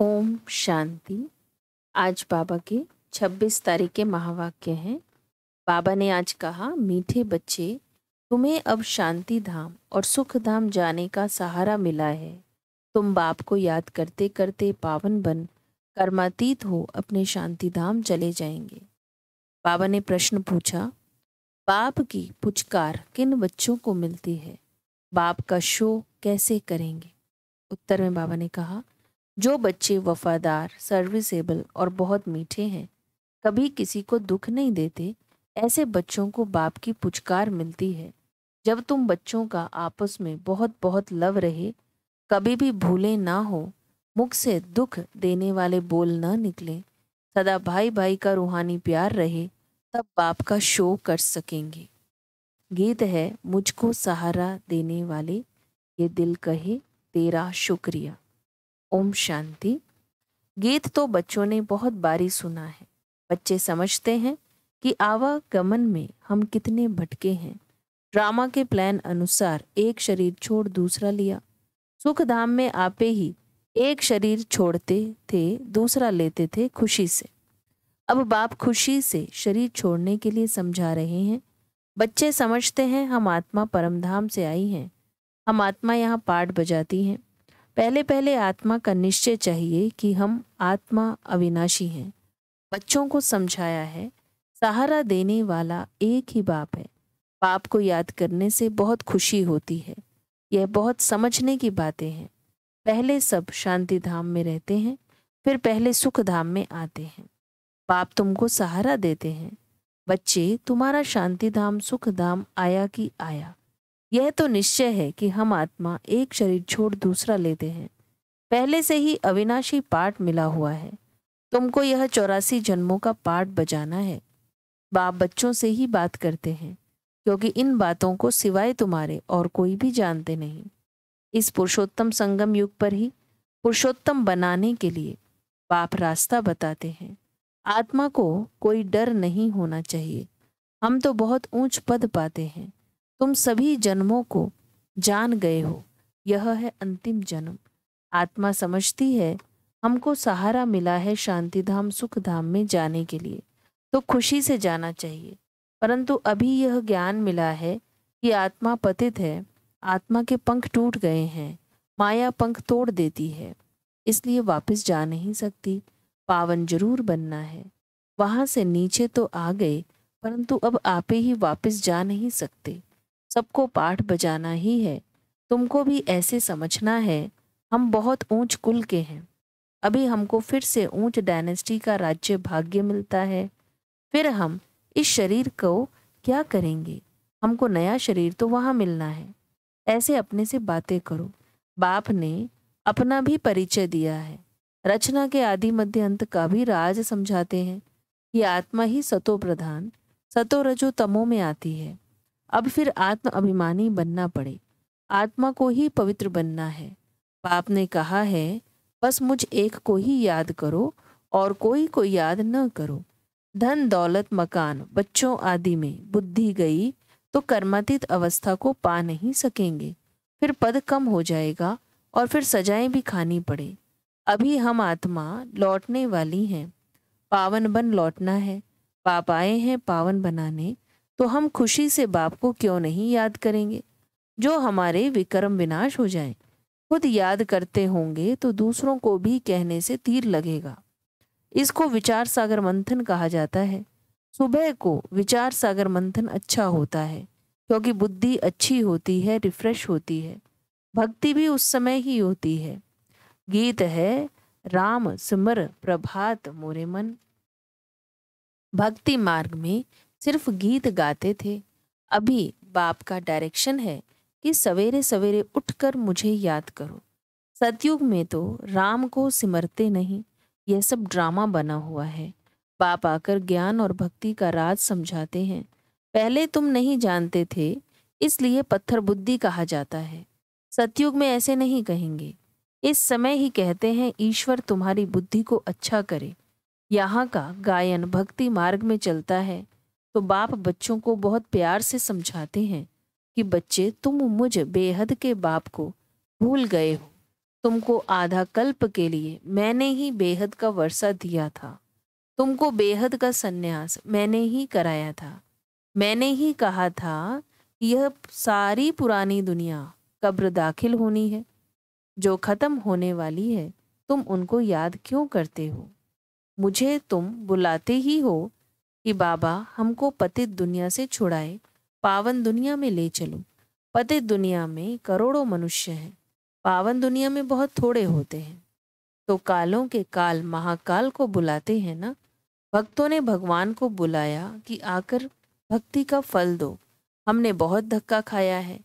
ओम शांति। आज बाबा के 26 तारीख के महावाक्य हैं। बाबा ने आज कहा, मीठे बच्चे, तुम्हें अब शांति धाम और सुख धाम जाने का सहारा मिला है। तुम बाप को याद करते करते पावन बन कर्मातीत हो अपने शांति धाम चले जाएंगे। बाबा ने प्रश्न पूछा, बाप की पुचकार किन बच्चों को मिलती है? बाप का शो कैसे करेंगे? उत्तर में बाबा ने कहा, जो बच्चे वफादार, सर्विसेबल और बहुत मीठे हैं, कभी किसी को दुख नहीं देते, ऐसे बच्चों को बाप की पुचकार मिलती है। जब तुम बच्चों का आपस में बहुत बहुत लव रहे, कभी भी भूले ना हो, मुख से दुख देने वाले बोल न निकले, सदा भाई भाई का रूहानी प्यार रहे, तब बाप का शो कर सकेंगे। गीत है, मुझको सहारा देने वाले, ये दिल कहे तेरा शुक्रिया। ओम शांति। गीत तो बच्चों ने बहुत बारी सुना है। बच्चे समझते हैं कि आवागमन में हम कितने भटके हैं। ड्रामा के प्लान अनुसार एक शरीर छोड़ दूसरा लिया। सुख धाम में आपे ही एक शरीर छोड़ते थे, दूसरा लेते थे खुशी से। अब बाप खुशी से शरीर छोड़ने के लिए समझा रहे हैं। बच्चे समझते हैं हम आत्मा परमधाम से आई हैं। हम आत्मा यहाँ पाठ बजाती हैं। पहले पहले आत्मा का निश्चय चाहिए कि हम आत्मा अविनाशी हैं। बच्चों को समझाया है, सहारा देने वाला एक ही बाप है। बाप को याद करने से बहुत खुशी होती है। यह बहुत समझने की बातें हैं। पहले सब शांति धाम में रहते हैं, फिर पहले सुख धाम में आते हैं। बाप तुमको सहारा देते हैं। बच्चे, तुम्हारा शांति धाम सुख धाम आया कि आया? यह तो निश्चय है कि हम आत्मा एक शरीर छोड़ दूसरा लेते हैं। पहले से ही अविनाशी पाठ मिला हुआ है। तुमको यह 84 जन्मों का पाठ बजाना है। बाप बच्चों से ही बात करते हैं, क्योंकि इन बातों को सिवाय तुम्हारे और कोई भी जानते नहीं। इस पुरुषोत्तम संगम युग पर ही पुरुषोत्तम बनाने के लिए बाप रास्ता बताते हैं। आत्मा को कोई डर नहीं होना चाहिए। हम तो बहुत ऊंच पद पाते हैं। तुम सभी जन्मों को जान गए हो, यह है अंतिम जन्म। आत्मा समझती है हमको सहारा मिला है शांति धाम सुख धाम में जाने के लिए, तो खुशी से जाना चाहिए। परंतु अभी यह ज्ञान मिला है कि आत्मा पतित है, आत्मा के पंख टूट गए हैं, माया पंख तोड़ देती है, इसलिए वापस जा नहीं सकती। पावन जरूर बनना है। वहां से नीचे तो आ गए, परंतु अब आपे ही वापस जा नहीं सकते। सबको पाठ बजाना ही है। तुमको भी ऐसे समझना है, हम बहुत ऊंच कुल के हैं। अभी हमको फिर से ऊंच डायनेस्टी का राज्य भाग्य मिलता है। फिर हम इस शरीर को क्या करेंगे? हमको नया शरीर तो वहां मिलना है। ऐसे अपने से बातें करो। बाप ने अपना भी परिचय दिया है। रचना के आदि मध्य अंत का भी राज समझाते हैं कि आत्मा ही सतो प्रधान, सतो रजो तमो में आती है। अब फिर आत्म अभिमानी बनना पड़े, आत्मा को ही पवित्र बनना है। बाप ने कहा है, बस मुझ एक को ही याद करो और कोई को याद न करो। धन दौलत मकान बच्चों आदि में बुद्धि गई तो कर्मातीत अवस्था को पा नहीं सकेंगे। फिर पद कम हो जाएगा और फिर सजाएं भी खानी पड़े। अभी हम आत्मा लौटने वाली हैं, पावन बन लौटना है। बाप आए हैं पावन बनाने, तो हम खुशी से बाप को क्यों नहीं याद करेंगे? जो हमारे विक्रम विनाश हो जाएं। खुद याद करते होंगे तो दूसरों को भी कहने से तीर लगेगा। इसको विचार सागर मंथन कहा जाता है। सुबह को विचार सागर मंथन अच्छा होता है, क्योंकि बुद्धि अच्छी होती है, रिफ्रेश होती है। भक्ति भी उस समय ही होती है। गीत है, राम सिमर प्रभात मोरे मन। भक्ति मार्ग में सिर्फ गीत गाते थे। अभी बाप का डायरेक्शन है कि सवेरे सवेरे उठकर मुझे याद करो। सतयुग में तो राम को सिमरते नहीं, यह सब ड्रामा बना हुआ है। बाप आकर ज्ञान और भक्ति का राज समझाते हैं। पहले तुम नहीं जानते थे, इसलिए पत्थर बुद्धि कहा जाता है। सतयुग में ऐसे नहीं कहेंगे। इस समय ही कहते हैं, ईश्वर तुम्हारी बुद्धि को अच्छा करे। यहाँ का गायन भक्ति मार्ग में चलता है, तो बाप बच्चों को बहुत प्यार से समझाते हैं कि बच्चे, तुम मुझ बेहद के बाप को भूल गए हो। तुमको आधा कल्प के लिए मैंने ही बेहद का वर्षा दिया था। तुमको बेहद का सन्यास मैंने ही कराया था। मैंने ही कहा था यह सारी पुरानी दुनिया कब्र दाखिल होनी है, जो खत्म होने वाली है। तुम उनको याद क्यों करते हो? मुझे तुम बुलाते ही हो कि बाबा हमको पतित दुनिया से छुड़ाए, पावन दुनिया में ले चलो। पतित दुनिया में करोड़ों मनुष्य हैं, पावन दुनिया में बहुत थोड़े होते हैं। तो कालों के काल महाकाल को बुलाते हैं ना। भक्तों ने भगवान को बुलाया कि आकर भक्ति का फल दो। हमने बहुत धक्का खाया है,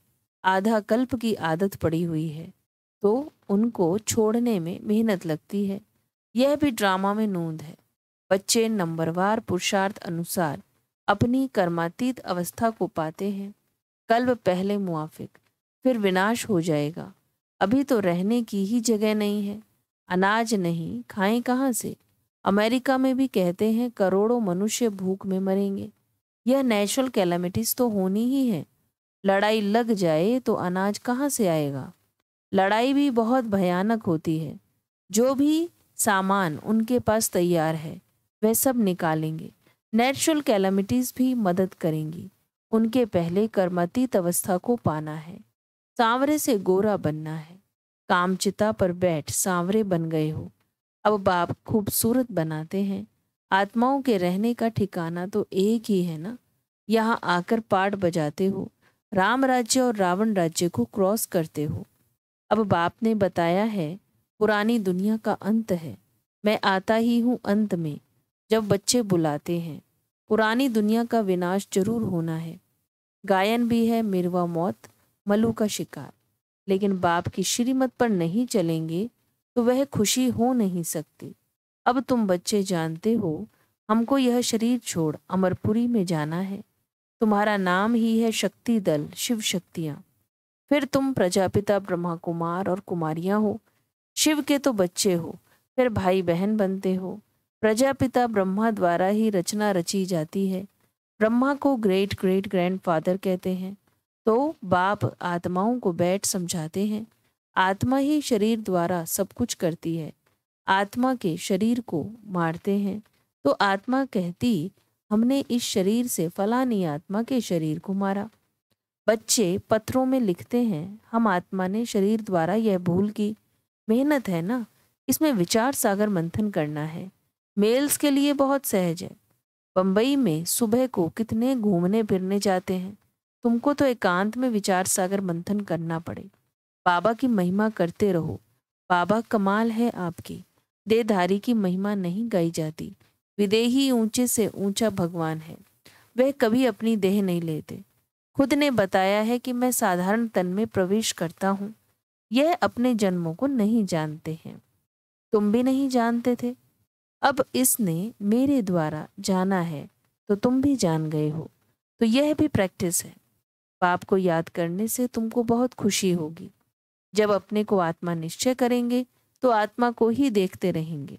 आधा कल्प की आदत पड़ी हुई है, तो उनको छोड़ने में मेहनत लगती है। यह भी ड्रामा में नूंद है। बच्चे नंबरवार पुरुषार्थ अनुसार अपनी कर्मातीत अवस्था को पाते हैं। कल्प पहले मुआफिक, फिर विनाश हो जाएगा। अभी तो रहने की ही जगह नहीं है, अनाज नहीं, खाएं कहाँ से? अमेरिका में भी कहते हैं करोड़ों मनुष्य भूख में मरेंगे। यह नेचुरल कैलामिटीज तो होनी ही है। लड़ाई लग जाए तो अनाज कहाँ से आएगा? लड़ाई भी बहुत भयानक होती है। जो भी सामान उनके पास तैयार है वह सब निकालेंगे। नेचुरल कैलामिटीज भी मदद करेंगी। उनके पहले कर्मातीत अवस्था को पाना है, सांवरे से गोरा बनना है। कामचिता पर बैठ सांवरे बन गए हो, अब बाप खूबसूरत बनाते हैं। आत्माओं के रहने का ठिकाना तो एक ही है ना। यहाँ आकर पाठ बजाते हो, राम राज्य और रावण राज्य को क्रॉस करते हो। अब बाप ने बताया है पुरानी दुनिया का अंत है, मैं आता ही हूँ अंत में। जब बच्चे बुलाते हैं पुरानी दुनिया का विनाश जरूर होना है। गायन भी है मिर्वा मौत मल्लू का शिकार। लेकिन बाप की श्रीमत पर नहीं चलेंगे तो वह खुशी हो नहीं सकती। अब तुम बच्चे जानते हो हमको यह शरीर छोड़ अमरपुरी में जाना है। तुम्हारा नाम ही है शक्ति दल, शिव शक्तियाँ। फिर तुम प्रजापिता ब्रह्मा कुमार और कुमारियाँ हो। शिव के तो बच्चे हो, फिर भाई बहन बनते हो। प्रजापिता ब्रह्मा द्वारा ही रचना रची जाती है। ब्रह्मा को ग्रेट ग्रेट ग्रैंडफादर कहते हैं। तो बाप आत्माओं को बैठ समझाते हैं, आत्मा ही शरीर द्वारा सब कुछ करती है। आत्मा के शरीर को मारते हैं तो आत्मा कहती हमने इस शरीर से फलानी आत्मा के शरीर को मारा। बच्चे पत्रों में लिखते हैं हम आत्मा ने शरीर द्वारा यह भूल की। मेहनत है ना, इसमें विचार सागर मंथन करना है। मेल्स के लिए बहुत सहज है। बम्बई में सुबह को कितने घूमने फिरने जाते हैं। तुमको तो एकांत में विचार सागर मंथन करना पड़े। बाबा की महिमा करते रहो। बाबा कमाल है आपकी। देहधारी की महिमा नहीं गाई जाती। विदेही ऊंचे से ऊंचा भगवान है। वह कभी अपनी देह नहीं लेते। खुद ने बताया है कि मैं साधारण तन में प्रवेश करता हूँ। यह अपने जन्मों को नहीं जानते हैं। तुम भी नहीं जानते थे। अब इसने मेरे द्वारा जाना है तो तुम भी जान गए हो। तो यह भी प्रैक्टिस है। बाप को याद करने से तुमको बहुत खुशी होगी। जब अपने को आत्मा निश्चय करेंगे तो आत्मा को ही देखते रहेंगे।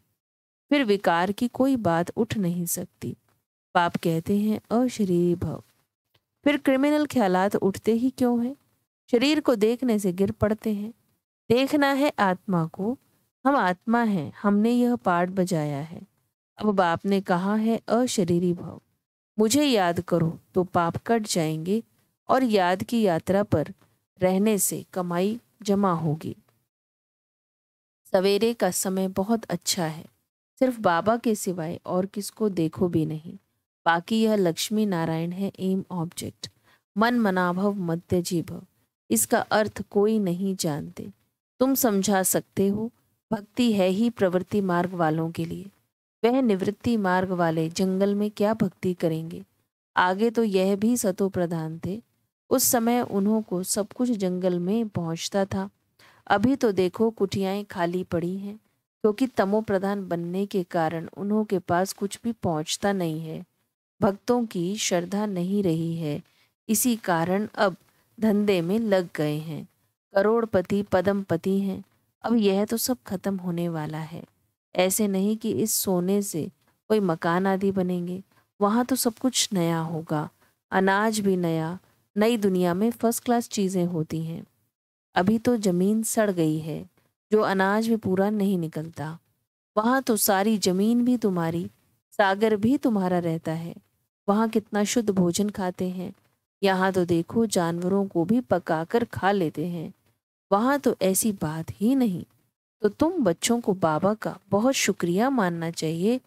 फिर विकार की कोई बात उठ नहीं सकती। बाप कहते हैं अशरीरी भव। फिर क्रिमिनल ख्यालात उठते ही क्यों हैं? शरीर को देखने से गिर पड़ते हैं। देखना है आत्मा को। हम आत्मा हैं, हमने यह पाठ बजाया है। अब बाप ने कहा है अशरीरी भव। मुझे याद करो तो पाप कट जाएंगे और याद की यात्रा पर रहने से कमाई जमा होगी। सवेरे का समय बहुत अच्छा है। सिर्फ बाबा के सिवाय और किसको देखो भी नहीं। बाकी यह लक्ष्मी नारायण है एम ऑब्जेक्ट। मन मनाभव मध्य जीभव, इसका अर्थ कोई नहीं जानते। तुम समझा सकते हो। भक्ति है ही प्रवृत्ति मार्ग वालों के लिए। वह निवृत्ति मार्ग वाले जंगल में क्या भक्ति करेंगे? आगे तो यह भी सतो प्रधान थे। उस समय उन्हों को सब कुछ जंगल में पहुंचता था। अभी तो देखो कुटियाएं खाली पड़ी हैं, क्योंकि तमो प्रधान बनने के कारण उन्हों के पास कुछ भी पहुंचता नहीं है। भक्तों की श्रद्धा नहीं रही है, इसी कारण अब धंधे में लग गए हैं। करोड़पति पदमपति हैं। अब यह तो सब खत्म होने वाला है। ऐसे नहीं कि इस सोने से कोई मकान आदि बनेंगे। वहाँ तो सब कुछ नया होगा। अनाज भी नया। नई दुनिया में फर्स्ट क्लास चीज़ें होती हैं। अभी तो जमीन सड़ गई है। जो अनाज भी पूरा नहीं निकलता। वहाँ तो सारी जमीन भी तुम्हारी, सागर भी तुम्हारा रहता है। वहाँ कितना शुद्ध भोजन खाते हैं। यहाँ तो देखो जानवरों को भी पकाकर खा लेते हैं। वहाँ तो ऐसी बात ही नहीं। तो तुम बच्चों को बाबा का बहुत शुक्रिया मानना चाहिए।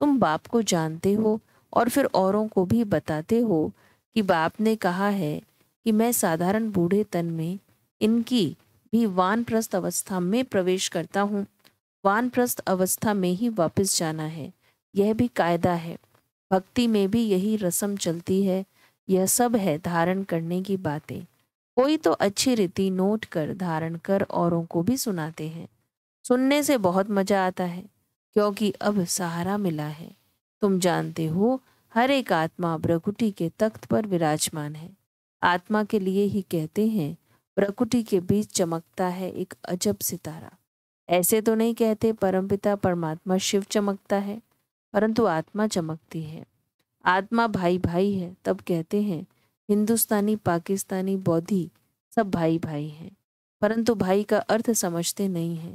तुम बाप को जानते हो और फिर औरों को भी बताते हो कि बाप ने कहा है कि मैं साधारण बूढ़े तन में इनकी भी वानप्रस्थ अवस्था में प्रवेश करता हूँ। वानप्रस्थ अवस्था में ही वापस जाना है, यह भी कायदा है। भक्ति में भी यही रस्म चलती है। यह सब है धारण करने की बातें। कोई तो अच्छी रीति नोट कर धारण कर औरों को भी सुनाते हैं। सुनने से बहुत मजा आता है, क्योंकि अब सहारा मिला है। तुम जानते हो, हर एक आत्मा प्रकृति के तख्त पर विराजमान है। आत्मा के लिए ही कहते हैं, प्रकृति के बीच चमकता है एक अजब सितारा। ऐसे तो नहीं कहते परमपिता परमात्मा शिव चमकता है, परंतु आत्मा चमकती है। आत्मा भाई भाई है, तब कहते हैं हिंदुस्तानी पाकिस्तानी बौद्धि सब भाई भाई हैं, परंतु भाई का अर्थ समझते नहीं हैं।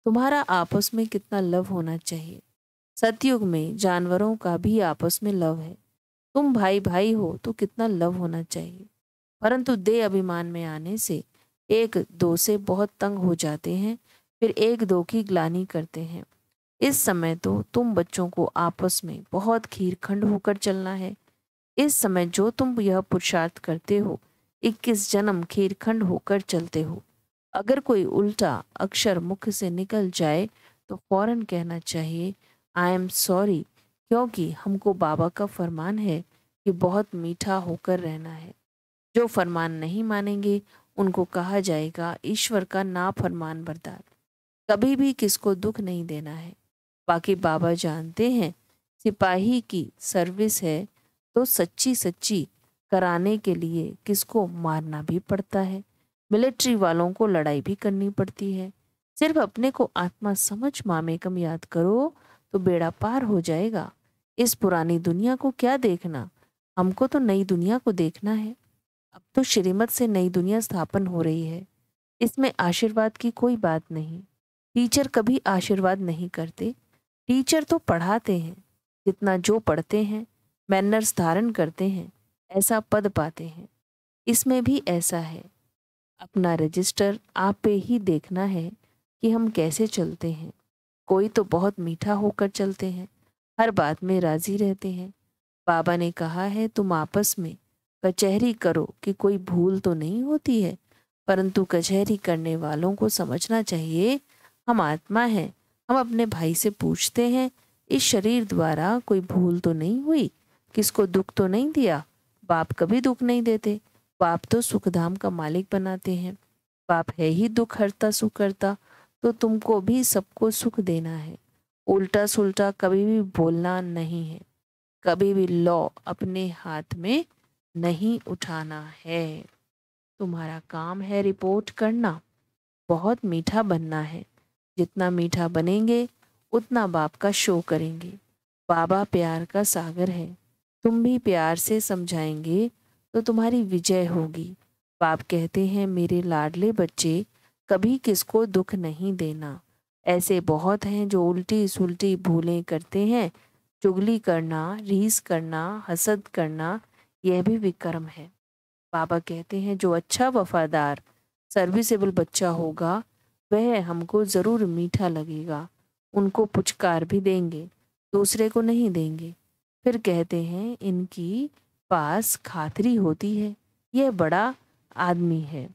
तुम्हारा आपस में कितना लव होना चाहिए। सतयुग में जानवरों का भी आपस में लव है। तुम भाई भाई हो तो कितना लव होना चाहिए। परंतु देह अभिमान में आने से एक दो से बहुत तंग हो जाते हैं, फिर एक दो की ग्लानि करते हैं। इस समय तो तुम बच्चों को आपस में बहुत खीरखंड होकर चलना है। इस समय जो तुम यह पुरुषार्थ करते हो, 21 जन्म खीरखंड होकर चलते हो। अगर कोई उल्टा अक्षर मुख से निकल जाए तो फौरन कहना चाहिए आई एम सॉरी, क्योंकि हमको बाबा का फरमान है कि बहुत मीठा होकर रहना है। जो फरमान नहीं मानेंगे उनको कहा जाएगा ईश्वर का नाफरमान बरदार। कभी भी किसको दुख नहीं देना है। बाकी बाबा जानते हैं सिपाही की सर्विस है तो सच्ची सच्ची कराने के लिए किसको मारना भी पड़ता है। मिलिट्री वालों को लड़ाई भी करनी पड़ती है। सिर्फ अपने को आत्मा समझ मामेकम याद करो तो बेड़ा पार हो जाएगा। इस पुरानी दुनिया को क्या देखना, हमको तो नई दुनिया को देखना है। अब तो श्रीमत से नई दुनिया स्थापन हो रही है। इसमें आशीर्वाद की कोई बात नहीं। टीचर कभी आशीर्वाद नहीं करते। टीचर तो पढ़ाते हैं। जितना जो पढ़ते हैं, मैनर्स धारण करते हैं, ऐसा पद पाते हैं। इसमें भी ऐसा है। अपना रजिस्टर आप पे ही देखना है कि हम कैसे चलते हैं। कोई तो बहुत मीठा होकर चलते हैं, हर बात में राजी रहते हैं। बाबा ने कहा है तुम आपस में कचहरी करो कि कोई भूल तो नहीं होती है, परंतु कचहरी करने वालों को समझना चाहिए हम आत्मा हैं। हम अपने भाई से पूछते हैं इस शरीर द्वारा कोई भूल तो नहीं हुई, किसको दुख तो नहीं दिया। बाप कभी दुख नहीं देते। बाप तो सुखधाम का मालिक बनाते हैं। बाप है ही दुख हरता सुख करता, तो तुमको भी सबको सुख देना है। उल्टा सुल्टा कभी भी बोलना नहीं है। कभी भी लॉ अपने हाथ में नहीं उठाना है। तुम्हारा काम है रिपोर्ट करना। बहुत मीठा बनना है। जितना मीठा बनेंगे उतना बाप का शो करेंगे। बाबा प्यार का सागर है। तुम भी प्यार से समझाएंगे तो तुम्हारी विजय होगी। बाप कहते हैं मेरे लाडले बच्चे, कभी किसको दुख नहीं देना। ऐसे बहुत हैं जो उल्टी सुलटी भूलें करते हैं। चुगली करना, रीस करना, हसद करना, यह भी विक्रम है। बाबा कहते हैं जो अच्छा वफादार सर्विसेबल बच्चा होगा वह हमको ज़रूर मीठा लगेगा। उनको पुचकार भी देंगे, दूसरे को नहीं देंगे। फिर कहते हैं इनकी पास खातरी होती है, यह बड़ा आदमी है।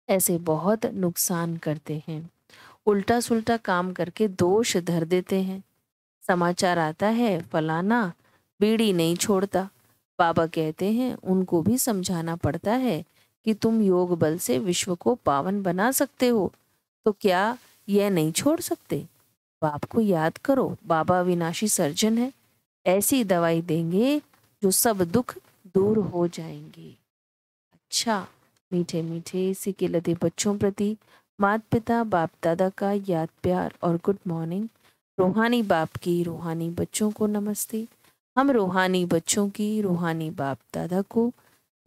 ऐसे बहुत नुकसान करते हैं। उल्टा सुल्टा काम करके दोष धर देते हैं। समाचार आता है फलाना बीड़ी नहीं छोड़ता। बाबा कहते हैं उनको भी समझाना पड़ता है कि तुम योग बल से विश्व को पावन बना सकते हो, तो क्या यह नहीं छोड़ सकते। बाप को याद करो, बाबा विनाशी सर्जन है। ऐसी दवाई देंगे जो सब दुख दूर हो जाएंगे। अच्छा, मीठे मीठे सिके लदे बच्चों प्रति माता पिता बाप दादा का याद प्यार और गुड मॉर्निंग। रूहानी बाप की रूहानी बच्चों को नमस्ते। हम रूहानी बच्चों की रूहानी बाप दादा को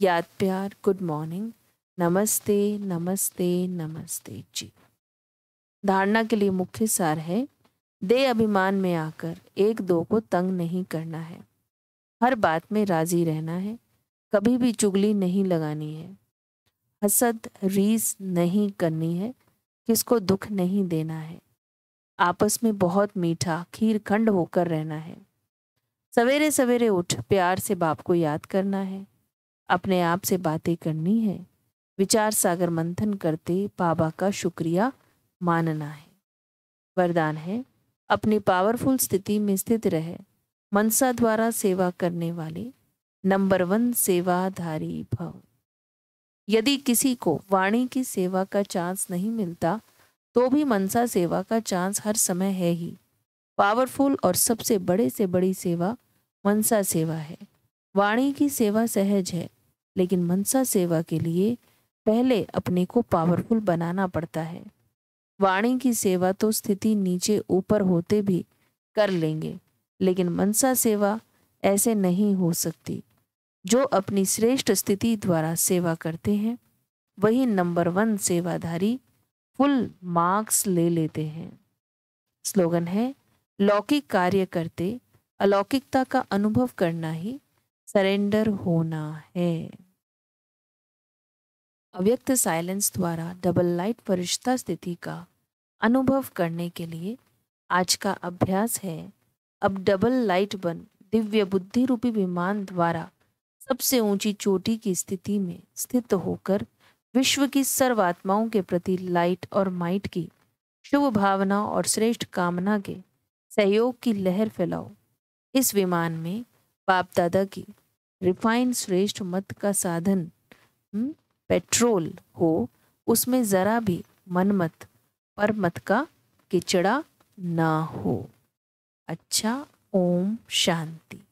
याद प्यार गुड मॉर्निंग। नमस्ते नमस्ते नमस्ते जी। धारणा के लिए मुख्य सार है, दे अभिमान में आकर एक दो को तंग नहीं करना है, हर बात में राजी रहना है, कभी भी चुगली नहीं लगानी है, हसद रीस नहीं करनी है, किसको दुख नहीं देना है, आपस में बहुत मीठा खीर खंड होकर रहना है, सवेरे सवेरे उठ प्यार से बाप को याद करना है, अपने आप से बातें करनी है, विचार सागर मंथन करते बाबा का शुक्रिया मानना है। वरदान है, अपनी पावरफुल स्थिति में स्थित रहे, मनसा द्वारा सेवा करने वाले नंबर 1 सेवाधारी भव। यदि किसी को वाणी की सेवा का चांस नहीं मिलता तो भी मनसा सेवा का चांस हर समय है ही। पावरफुल और सबसे बड़े से बड़ी सेवा मनसा सेवा है। वाणी की सेवा सहज है, लेकिन मनसा सेवा के लिए पहले अपने को पावरफुल बनाना पड़ता है। वाणी की सेवा तो स्थिति नीचे ऊपर होते भी कर लेंगे, लेकिन मनसा सेवा ऐसे नहीं हो सकती। जो अपनी श्रेष्ठ स्थिति द्वारा सेवा करते हैं वही नंबर 1 सेवाधारी फुल मार्क्स ले लेते हैं। स्लोगन है, लौकिक कार्य करते अलौकिकता का अनुभव करना ही सरेंडर होना है। अव्यक्त साइलेंस द्वारा डबल लाइट फरिश्ता स्थिति का अनुभव करने के लिए आज का अभ्यास है, अब डबल लाइट बन दिव्य बुद्धि रूपी विमान द्वारा सबसे ऊंची चोटी की स्थिति में स्थित होकर विश्व की सर्व आत्माओं के प्रति लाइट और माइट की शुभ भावना और श्रेष्ठ कामना के सहयोग की लहर फैलाओ। इस विमान में बाप दादा की रिफाइंड श्रेष्ठ मत का साधन पेट्रोल हो, उसमें जरा भी मनमत पर मत का किचड़ा ना हो। अच्छा, ओम शांति।